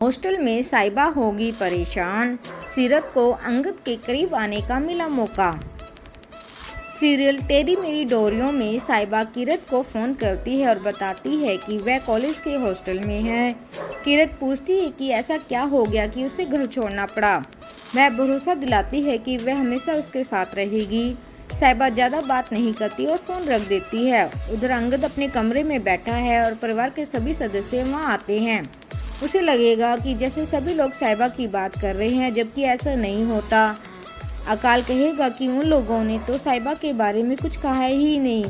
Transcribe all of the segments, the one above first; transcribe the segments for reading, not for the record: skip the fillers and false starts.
Hostel में साइबा होगी परेशान, सीरत को अंगद के करीब आने का मिला मौका। सीरियल तेरी मेरी डोरियों में साइबा किरत को फ़ोन करती है और बताती है कि वह कॉलेज के हॉस्टल में है। किरत पूछती है कि ऐसा क्या हो गया कि उसे घर छोड़ना पड़ा। वह भरोसा दिलाती है कि वह हमेशा उसके साथ रहेगी। साइबा ज़्यादा बात नहीं करती और फ़ोन रख देती है। उधर अंगद अपने कमरे में बैठा है और परिवार के सभी सदस्य वहाँ आते हैं। उसे लगेगा कि जैसे सभी लोग साइबा की बात कर रहे हैं, जबकि ऐसा नहीं होता। अकाल कहेगा कि उन लोगों ने तो साइबा के बारे में कुछ कहा ही नहीं।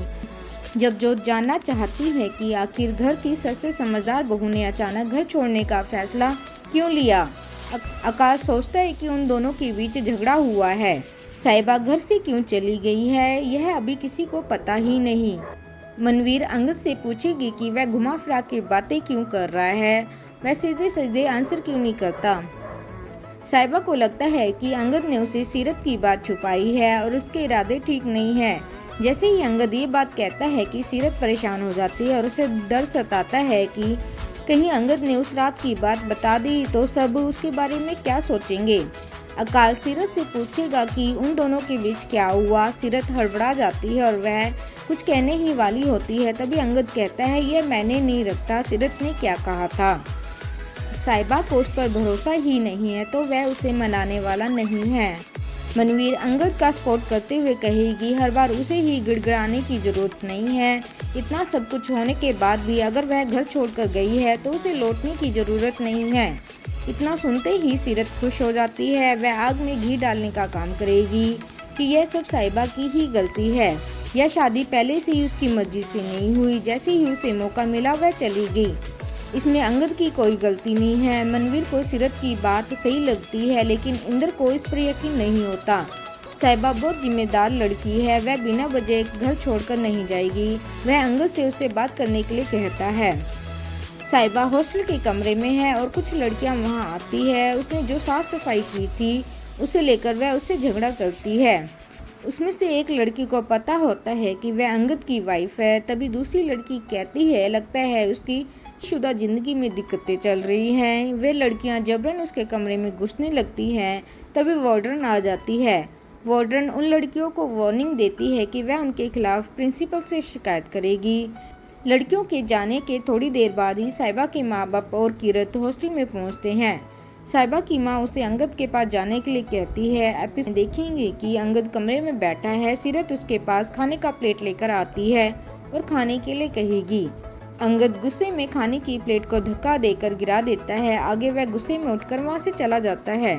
जब जोत जानना चाहती है कि आखिर घर की सबसे समझदार बहू ने अचानक घर छोड़ने का फैसला क्यों लिया। अकाल सोचता है कि उन दोनों के बीच झगड़ा हुआ है। साइबा घर से क्यों चली गई है, यह अभी किसी को पता ही नहीं। मनवीर अंगद से पूछेगी कि वह घुमा फिरा के बातें क्यों कर रहा है, वह सीधे सीधे आंसर क्यों नहीं करता। साइबा को लगता है कि अंगद ने उसे सीरत की बात छुपाई है और उसके इरादे ठीक नहीं है। जैसे ही अंगद ये बात कहता है कि सीरत परेशान हो जाती है और उसे डर सताता है कि कहीं अंगद ने उस रात की बात बता दी तो सब उसके बारे में क्या सोचेंगे। अकाल सीरत से पूछेगा कि उन दोनों के बीच क्या हुआ। सीरत हड़बड़ा जाती है और वह कुछ कहने ही वाली होती है, तभी अंगद कहता है, यह मैंने नहीं रखता, सीरत ने क्या कहा था। साइबा को उस पर भरोसा ही नहीं है तो वह उसे मनाने वाला नहीं है। मनवीर अंगद का सपोर्ट करते हुए कहेगी, हर बार उसे ही गिड़गिड़ाने की जरूरत नहीं है। इतना सब कुछ होने के बाद भी अगर वह घर छोड़कर गई है तो उसे लौटने की जरूरत नहीं है। इतना सुनते ही सीरत खुश हो जाती है। वह आग में घी डालने का काम करेगी कि यह सब साइबा की ही गलती है। यह शादी पहले से ही उसकी मर्जी से नहीं हुई। जैसे ही उसे मौका मिला वह चली गई। इसमें अंगद की कोई गलती नहीं है। मनवीर को सीरत की बात सही लगती है, लेकिन इंद्र को इस पर यकीन नहीं होता। साइबा बहुत जिम्मेदार लड़की है, वह बिना वजह घर छोड़कर नहीं जाएगी। वह अंगद से उसे बात करने के लिए कहता है। साइबा हॉस्टल के कमरे में है और कुछ लड़कियां वहां आती है। उसने जो साफ सफाई की थी उसे लेकर वह उससे झगड़ा करती है। उसमें से एक लड़की को पता होता है कि वह अंगद की वाइफ है। तभी दूसरी लड़की कहती है, लगता है उसकी शुदा जिंदगी में दिक्कतें चल रही हैं। वे लड़कियां जबरन उसके कमरे में घुसने लगती हैं। तभी वार्डन आ जाती है। वार्डन उन लड़कियों को वार्निंग देती है कि वह उनके खिलाफ प्रिंसिपल से शिकायत करेगी। लड़कियों के जाने के थोड़ी देर बाद ही साइबा के माँ बाप और किरत हॉस्टल में पहुंचते हैं। साइबा की माँ उसे अंगद के पास जाने के लिए कहती है। एपिसोड देखेंगे कि अंगद कमरे में बैठा है। सीरत उसके पास खाने का प्लेट लेकर आती है और खाने के लिए कहेगी। अंगद गुस्से में खाने की प्लेट को धक्का देकर गिरा देता है। आगे वह गुस्से में उठकर वहां से चला जाता है।